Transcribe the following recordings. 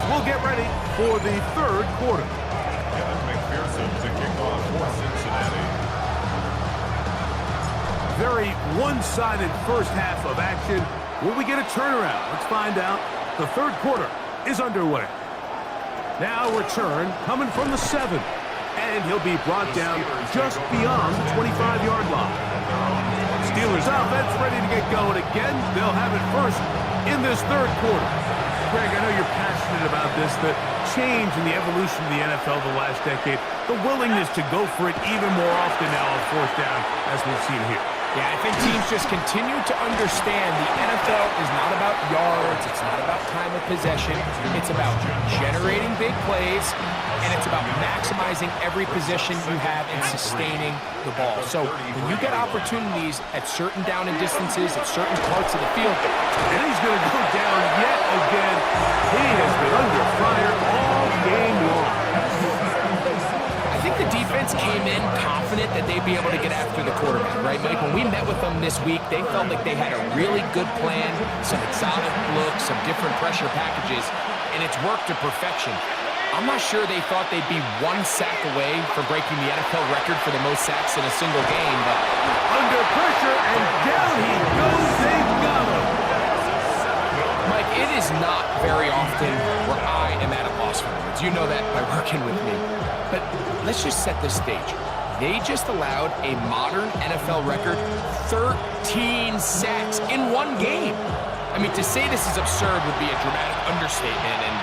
We'll get ready for the third quarter. Kevin McPherson to kick off for Cincinnati. Very one-sided first half of action. Will we get a turnaround? Let's find out. The third quarter is underway. Now return coming from the 7. And he'll be brought down just beyond the 25-yard line. Steelers offense ready to get going again. They'll have it first in this third quarter. Greg, I know you're passionate about this, the change in the evolution of the NFL the last decade, the willingness to go for it even more often now on fourth down, as we've seen here. Yeah, I think teams just continue to understand the NFL is not about yards, it's not about time of possession, it's about generating big plays, and it's about maximizing every position you have and sustaining the ball. So when you get opportunities at certain down and distances, at certain parts of the field, and he's going to go down yet again. He has been under fire all game long. I think the defense came in confident that they'd be able to get after the quarterback, right, Mike? When we met with them this week, they felt like they had a really good plan, some exotic looks, some different pressure packages, and it's worked to perfection. I'm not sure they thought they'd be one sack away from breaking the NFL record for the most sacks in a single game, but under pressure, and down he goes. They got him. Mike, it is not very often where I am at a loss for words. You know that by working with me. But let's just set the stage. They just allowed a modern NFL record 13 sacks in one game. I mean, to say this is absurd would be a dramatic understatement, and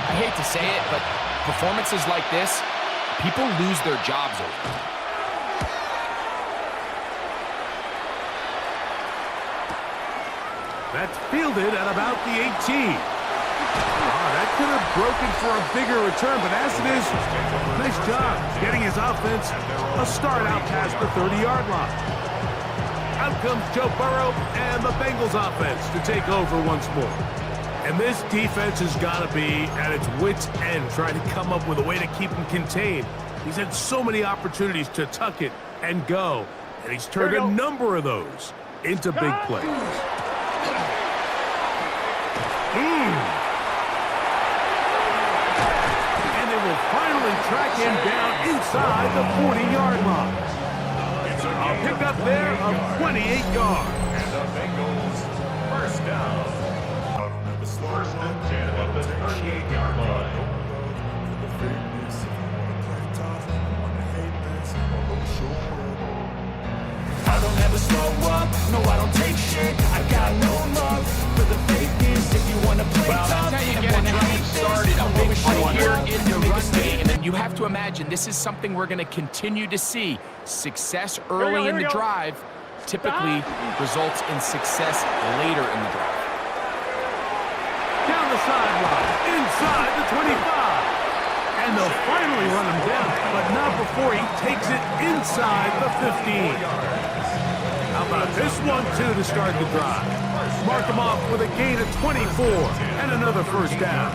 I hate to say it, but performances like this, people lose their jobs over. That's fielded at about the 18. That could have broken for a bigger return, but as it is, nice job getting his offense a start out past the 30-yard line. Out comes Joe Burrow and the Bengals offense to take over once more. And this defense has got to be at its wits' end trying to come up with a way to keep him contained. He's had so many opportunities to tuck it and go, and he's turned a number of those into big plays. And they will finally track him down inside the 40-yard line. A pickup there of 28 yards. And the Bengals first down. First and 10 at the 38-yard line. I don't ever slow up, no I don't take shit. I got no love for the fakeness. If you wanna play tough, that's how you get a drive started. A big play here in the run game. And then you have to imagine this is something we're going to continue to see. Success early in the drive typically results in success later in the drive. Down the sideline, inside the 25. And they'll finally run him down, but not before he takes it inside the 15. How about this one, too, to start the drive? Mark him off with a gain of 24 and another first down.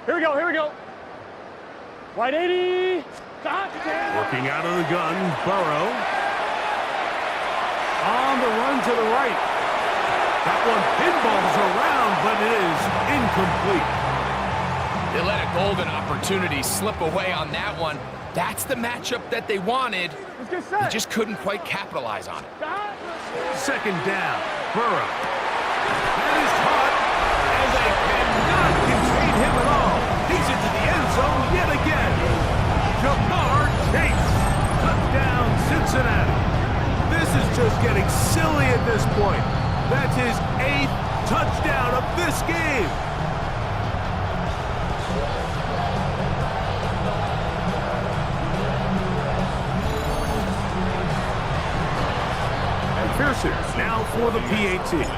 Here we go. Wide 80. Working out of the gun, Burrow. On the run to the right. That one pinballs around, but it is incomplete. They let a golden opportunity slip away on that one. That's the matchup that they wanted. They just couldn't quite capitalize on it. Second down, Burrow. That is caught, and they cannot contain him at all. He's into the end zone yet again. Jamar Chase. Touchdown, Cincinnati. This is just getting silly at this point. That's his 8th touchdown of this game. And Pearson now for the PAT.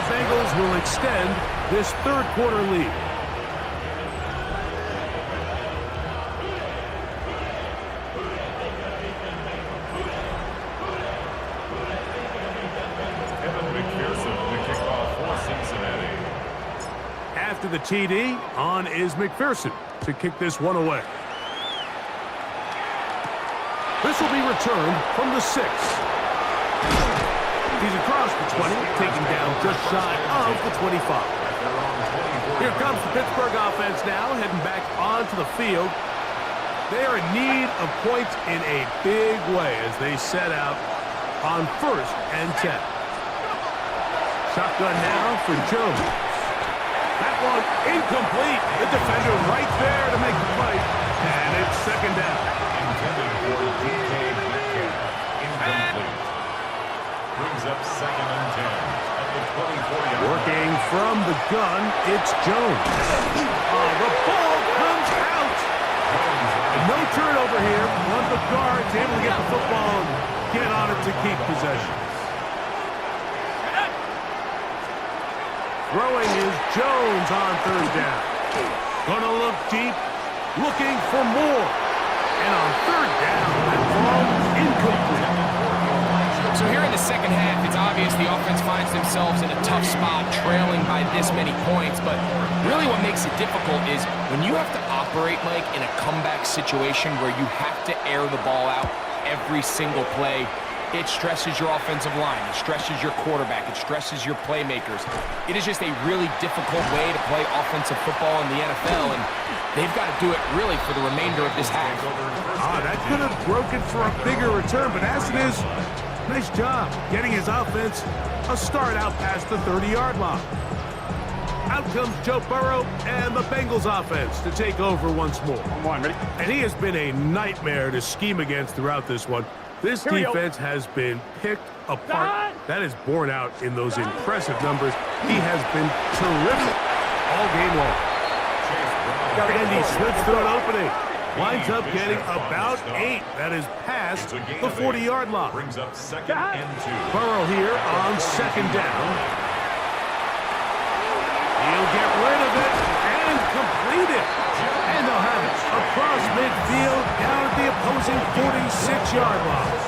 Bengals Bengals will extend this third quarter lead. After the TD, on is McPherson to kick this one away. This will be returned from the 6. He's across the 20, taken down just shy of the 25. Here comes the Pittsburgh offense now, heading back onto the field. They are in need of points in a big way as they set out on 1st and 10. Shotgun now for Jones. That one incomplete. The defender right there to make the play. And it's second down. Intended for DK Metcalf. Incomplete. Brings up 2nd and 10 at the 24-yard. Working from the gun, it's Jones. Oh, the ball comes out. No turnover here. One of the guards able to get the football and get on it to keep possession. Throwing is Jones on 3rd down. Gonna look deep, looking for more. And on 3rd down, that ball incomplete. So here in the second half, it's obvious the offense finds themselves in a tough spot, trailing by this many points. But really what makes it difficult is when you have to operate, Mike, in a comeback situation where you have to air the ball out every single play. It stresses your offensive line. It stresses your quarterback. It stresses your playmakers. It is just a really difficult way to play offensive football in the NFL, and they've got to do it really for the remainder of this half. That could have broken for a bigger return, but as it is, nice job getting his offense a start out past the 30-yard line. Out comes Joe Burrow and the Bengals offense to take over once more. Come on, ready? And he has been a nightmare to scheme against throughout this one. This defense has been picked apart. That is borne out in those impressive numbers. He has been terrific all game long. And he slips through an opening. Winds up getting about 8. That is past the 40-yard line. Brings up 2nd and 2. Burrow here on 2nd down. He'll get rid of it and complete it. And they'll have it across midfield down at the opposing 46-yard line.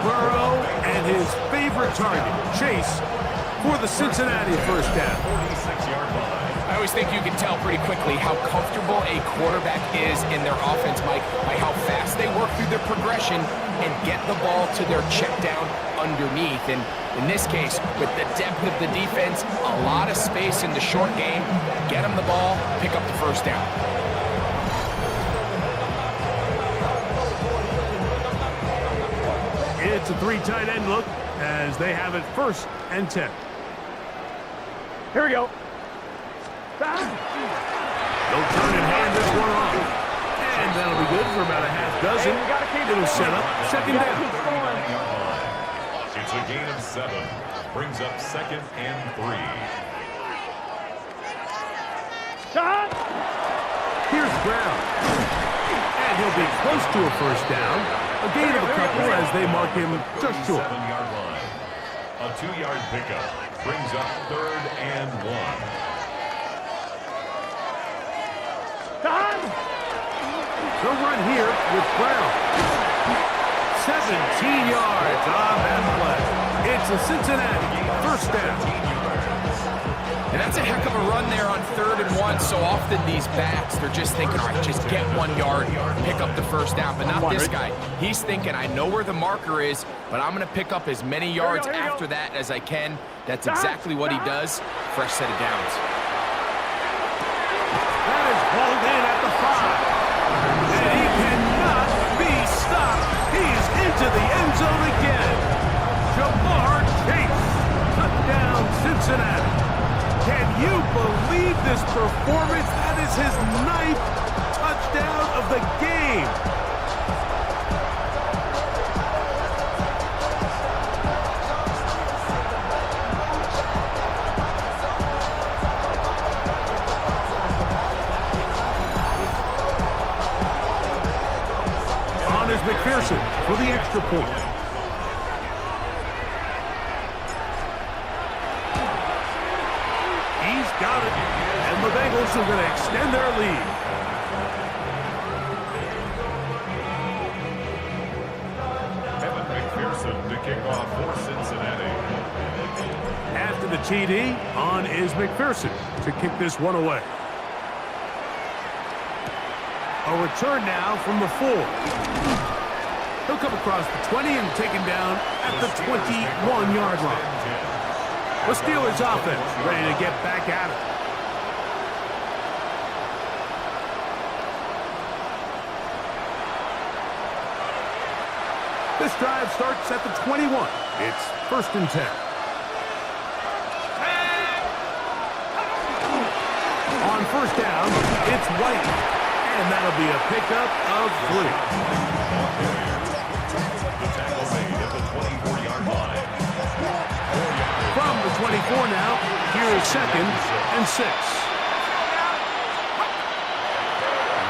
Burrow and his favorite target, Chase, for the Cincinnati first down. 46-yard line. I always think you can tell pretty quickly how comfortable a quarterback is in their offense, Mike, by how fast they work through their progression and get the ball to their check down underneath. And in this case, with the depth of the defense, a lot of space in the short game, get them the ball, pick up the first down. It's a 3 tight end look as they have it 1st and 10. Here we go. They'll turn and hand this one off. And that'll be good for about a half dozen. It'll set up 2nd down. It's a gain of 7. Brings up 2nd and 3. Here's Brown. And he'll be close to a first down. A gain of a couple as they mark him just short. 7-yard line. A 2-yard pickup. Brings up 3rd and 1. They'll run here with Brown. 17 yards on that play. It's a Cincinnati first down. And that's a heck of a run there on 3rd and 1. So often these backs, they're just thinking, all right, just get 1 yard, pick up the first down. But not this guy. He's thinking, I know where the marker is, but I'm going to pick up as many yards after that as I can. That's exactly what he does. Fresh set of downs. That is pulled in at the 5. And he cannot be stopped. He's into the end zone again. Jamar Chase. Touchdown, Cincinnati. Can you believe this performance? That is his 9th touchdown of the game. On is McPherson for the extra point. got it. And the Bengals are going to extend their lead. To kick off for Cincinnati. After the TD, on is McPherson to kick this one away. A return now from the 4. He'll come across the 20 and taken down at the 21-yard line. The Steelers offense ready to get back at it. This drive starts at the 21. It's 1st and 10. On 1st down, it's White. And that'll be a pickup of 3. The tackle made at the 24-yard line. From the 24 now, here is 2nd and 6.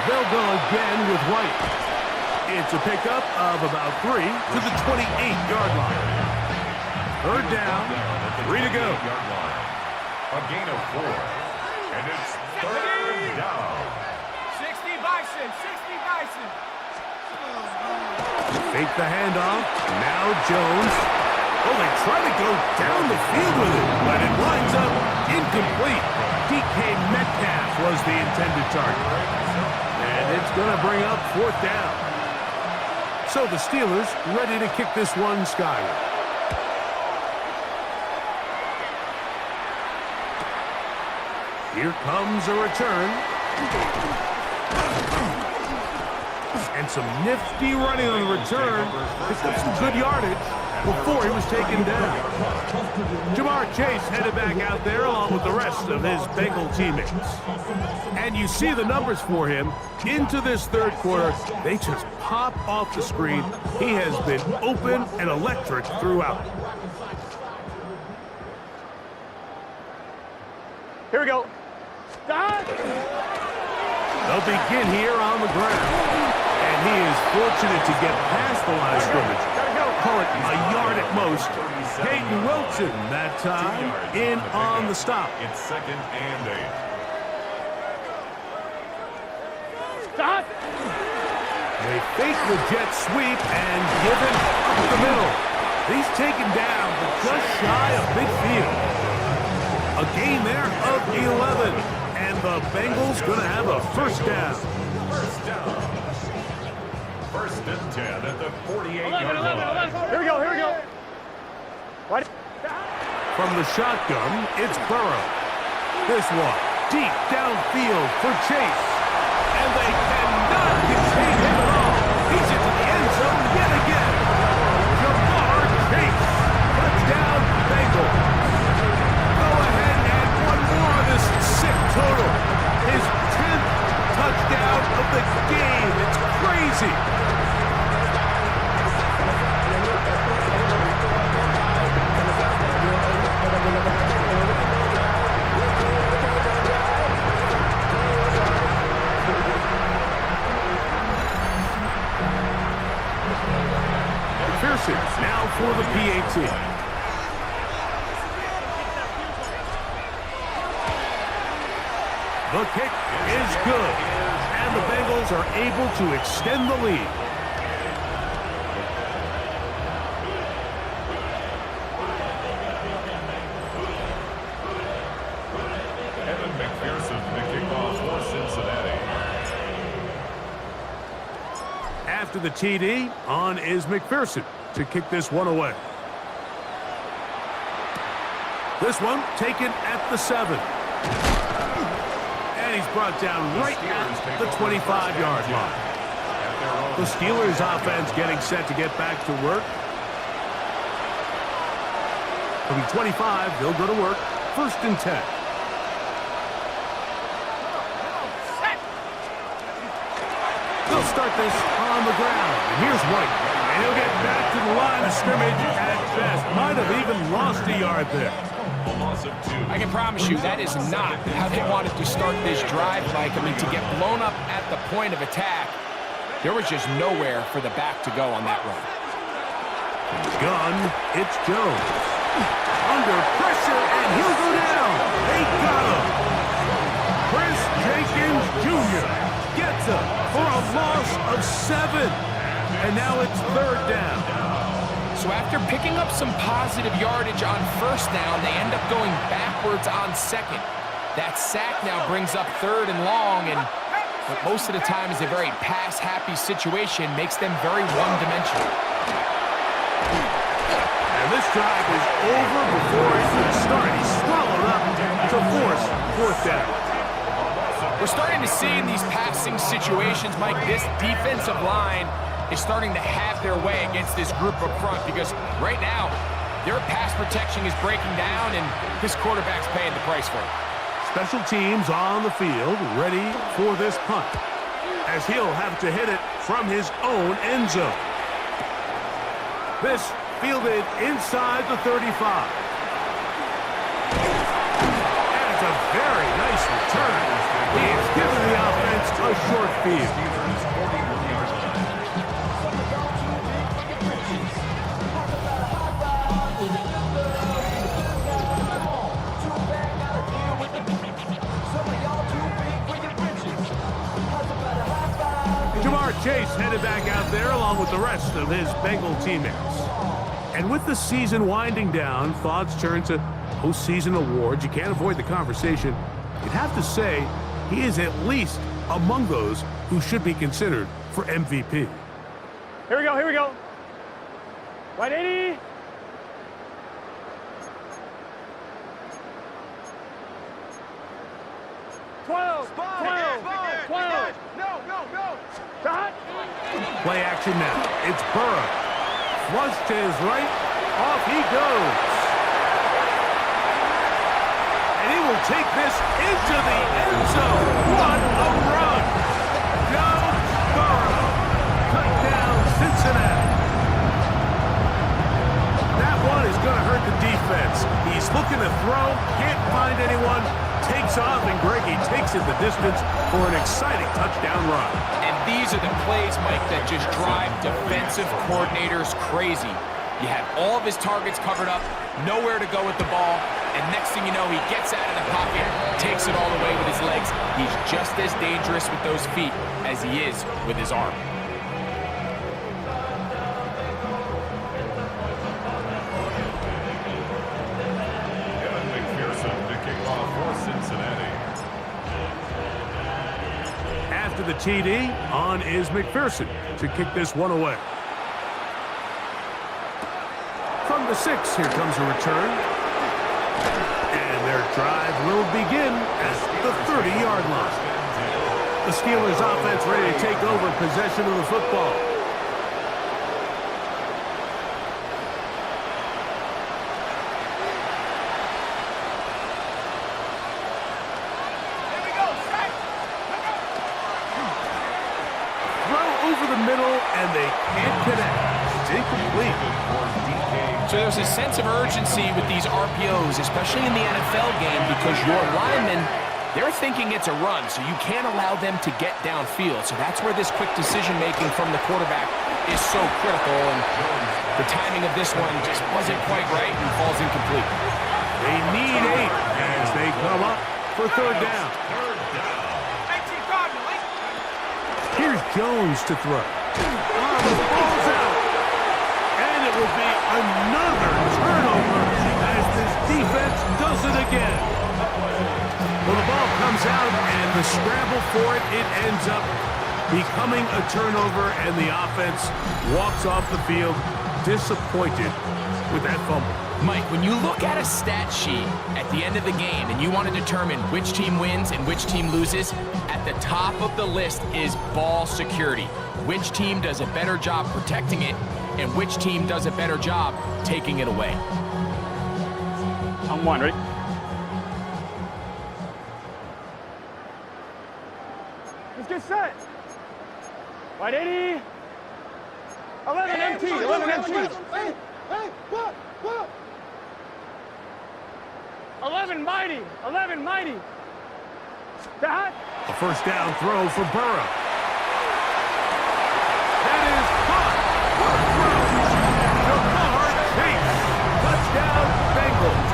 They'll go again with White. It's a pickup of about 3 to the 28-yard line. 3rd down, 3 to go. A gain of 4. And it's 3rd down. 60 Bison, 60 Bison. Fake the handoff. Now Jones. Oh, they try to go down the field with it, but it winds up incomplete. DK Metcalf was the intended target. And it's going to bring up 4th down. So the Steelers ready to kick this one skyward. Here comes a return. And some nifty running on the return. Picked up some good yardage before he was taken down. Jamar Chase headed back out there along with the rest of his Bengal teammates. And you see the numbers for him into this 3rd quarter. They just pop off the screen. He has been open and electric throughout. Here we go. They'll begin here on the ground. And he is fortunate to get past the line of scrimmage. Call it a yard at most. Peyton Wilson that time in on the stop. It's 2nd and 8. Stop. They fake the jet sweep and give him up the middle. He's taken down, but just shy of midfield. A gain there of 11. And the Bengals going to have a 1st down. 1st down. 1st and 10 at the 48-yard line. Here we go, here we go. What? From the shotgun, it's Burrow. This one, deep downfield for Chase. And they cannot contain him at all. He's into the end zone yet again. Jamar Chase. Touchdown, Bengals. Go ahead and one more of this sick total. His 10th touchdown of the game. It's crazy. Pearson now for the PAT. The kick is good, and the Bengals are able to extend the lead. Evan McPherson, the kickoff for Cincinnati. After the TD, on is McPherson to kick this one away. This one taken at the 7. And he's brought down right at the 25-yard line. The Steelers offense getting set to get back to work. From the 25, they'll go to work. 1st and 10. They'll start this on the ground. And here's White. And he'll get back to the line of scrimmage at best. Might have even lost a yard there. I can promise you that is not how they wanted to start this drive, Mike. I mean, to get blown up at the point of attack, there was just nowhere for the back to go on that run. Gun, it's Jones. Under pressure, and he'll go down. They got him. So after picking up some positive yardage on first down, they end up going backwards on second. That sack now brings up third and long, and what most of the time is a very pass-happy situation makes them very one-dimensional. And this drive is over before it can start. He's swallowed up to force fourth down. We're starting to see in these passing situations, Mike, this defensive line is starting to have their way against this group up front because right now, their pass protection is breaking down, and this quarterback's paying the price for it. Special teams on the field, ready for this punt, as he'll have to hit it from his own end zone. This fielded inside the 35. And it's a very nice return. He's given the offense a short field. Chase headed back out there along with the rest of his Bengal teammates. And with the season winding down, thoughts turn to postseason awards. You can't avoid the conversation. You'd have to say he is at least among those who should be considered for MVP. Here we go, here we go. 180. Play action now. It's Burrow. Flush to his right. Off he goes. And he will take this into the end zone. What a run. Joe Burrow. Touchdown, Cincinnati. That one is going to hurt the defense. He's looking to throw. Can't find anyone. Takes off, and Greggy takes it the distance for an exciting touchdown run. And these are the plays, Mike, that just drive defensive coordinators crazy. You have all of his targets covered up, nowhere to go with the ball, and next thing you know, he gets out of the pocket, takes it all the way with his legs. He's just as dangerous with those feet as he is with his arm. After the TD, on is McPherson to kick this one away. From the 6, here comes a return. And their drive will begin at the 30-yard line. The Steelers offense ready to take over possession of the football. And they can't connect. It's incomplete. So there's a sense of urgency with these RPOs, especially in the NFL game, because your linemen, they're thinking it's a run, so you can't allow them to get downfield. So that's where this quick decision-making from the quarterback is so critical, and the timing of this one just wasn't quite right and falls incomplete. They need 8 as they come up for third down. Here's Jones to throw. The ball's out. And it will be another turnover as this defense does it again. Well, the ball comes out, and the scramble for it ends up becoming a turnover, and the offense walks off the field disappointed with that fumble. Mike, when you look at a stat sheet at the end of the game and you want to determine which team wins and which team loses, at the top of the list is ball security. Which team does a better job protecting it, and which team does a better job taking it away. On one, ready? Let's get set. 180. 11 MT. 11 MT. Hey, what? 11 mighty. 11 mighty. That. A first down throw for Burrow. That is caught. What a throw. Jamar Chase. Touchdown, Bengals.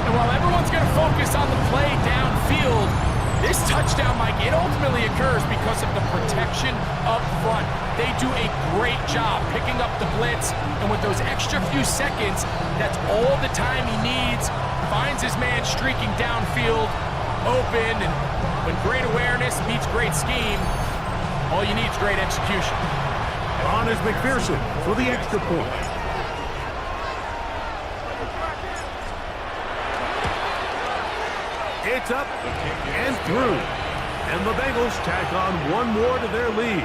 And while everyone's going to focus on the play downfield, This touchdown, Mike, it ultimately occurs because of the protection up front. They do a great job picking up the blitz, and with those extra few seconds, that's all the time he needs. Finds his man streaking downfield, open, and when great awareness meets great scheme, all you need is great execution. On is McPherson for the extra point. It's up and through. And the Bengals tack on one more to their lead.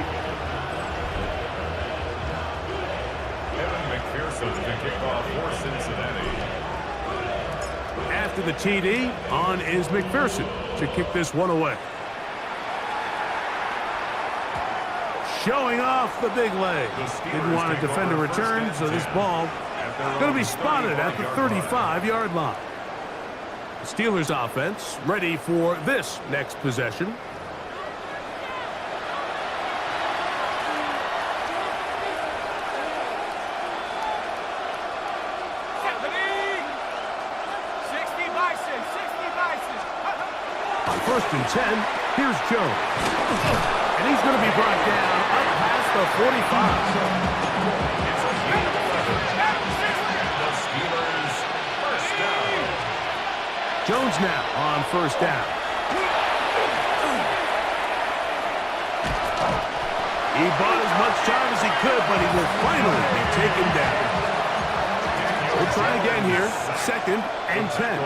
McPherson to kick off for Cincinnati. After the TD, on is McPherson to kick this one away. Showing off the big leg. Didn't want to defend a return, so this ball going to be spotted at the 35-yard line. The Steelers offense ready for this next possession. On 1st and 10, here's Jones. And he's going to be brought down up past the 45. It's a gain of 11. The Steelers first down. Jones now on 1st down. He bought as much time as he could, but he will finally be taken down. We'll try again here. 2nd and 10.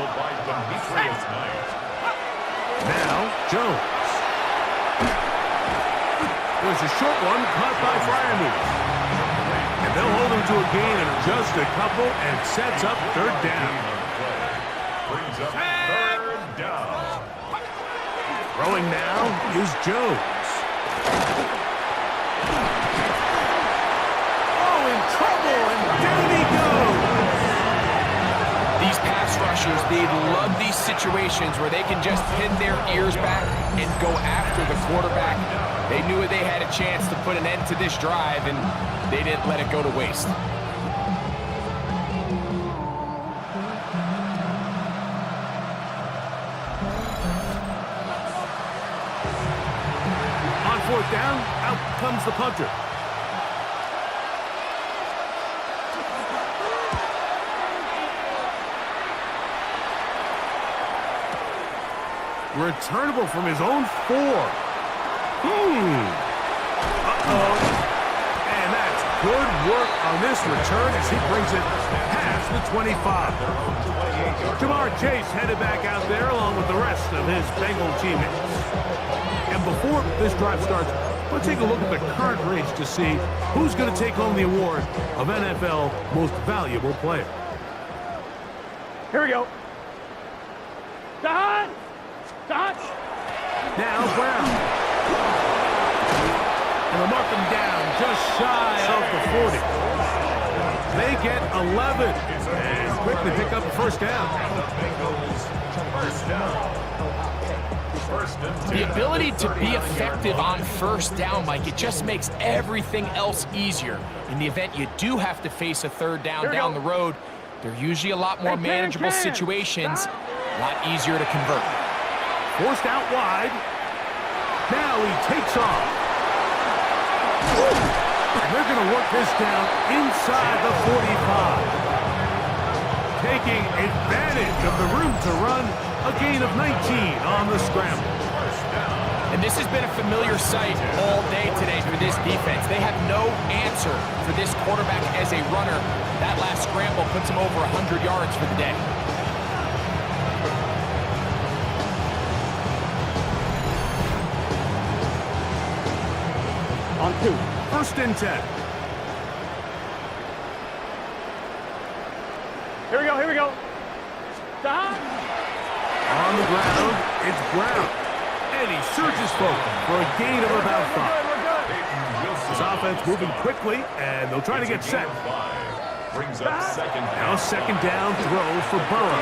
Now, Jones. There's a short one caught by Fryermuth. And they'll hold him to a gain of just a couple and sets up 3rd down. Brings up 3rd down. Throwing now is Jones. Oh, in trouble, and down he goes. These pass rushers, they love these situations where they can just pin their ears back and go after the quarterback. They knew they had a chance to put an end to this drive, and they didn't let it go to waste. On 4th down, out comes the punter. Returnable from his own 4. Uh-oh. And that's good work on this return as he brings it past the 25. Jamar Chase headed back out there along with the rest of his Bengal teammates. And before this drive starts, let's take a look at the current race to see who's going to take home the award of NFL Most Valuable Player. Here we go. Dot! Now Brown. And they'll mark them down just shy of the 40. They get 11 and quickly pick up a 1st down. The ability to be effective on 1st down, Mike, it just makes everything else easier. In the event you do have to face a 3rd down down the road, they're usually a lot more manageable situations, a lot easier to convert. Forced out wide. Now he takes off. And they're going to work this down inside the 45. Taking advantage of the room to run, a gain of 19 on the scramble. And this has been a familiar sight all day today for this defense. They have no answer for this quarterback as a runner. That last scramble puts him over 100 yards for the day. On 2. 1st and 10. Here we go. Stop. On the ground, it's Brown. And he surges forward for a gain of about 5. This offense moving quickly, and they'll try to get set. Brings up 2nd down. Now 2nd down throw for Burrow.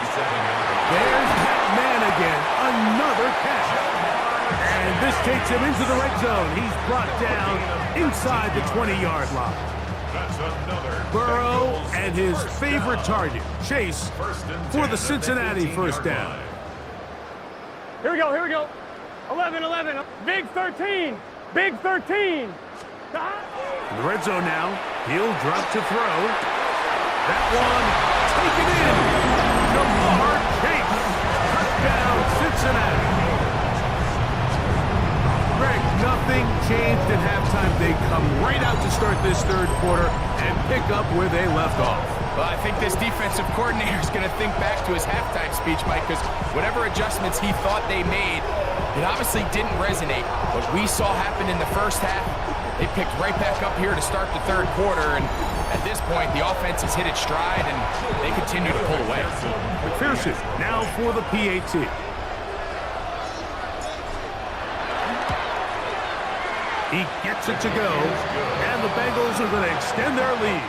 There's that man again. Another catch. And this takes him into the red zone. He's brought down inside the 20-yard line. That's another Burrow and his favorite target, Chase, for the Cincinnati 1st down. Here we go. 11. Big 13. Big 13. In the red zone now. He'll drop to throw. That one taken in. Jamar Chase. Touchdown, Cincinnati. Greg, nothing changed at halftime. They come right out to start this third quarter and pick up where they left off. Well, I think this defensive coordinator is going to think back to his halftime speech, Mike, because whatever adjustments he thought they made, it obviously didn't resonate. What we saw happen in the first half, they picked right back up here to start the third quarter, and at this point, the offense has hit its stride, and they continue to pull away. McPherson now for the PAT. He gets it to go, and the Bengals are going to extend their lead.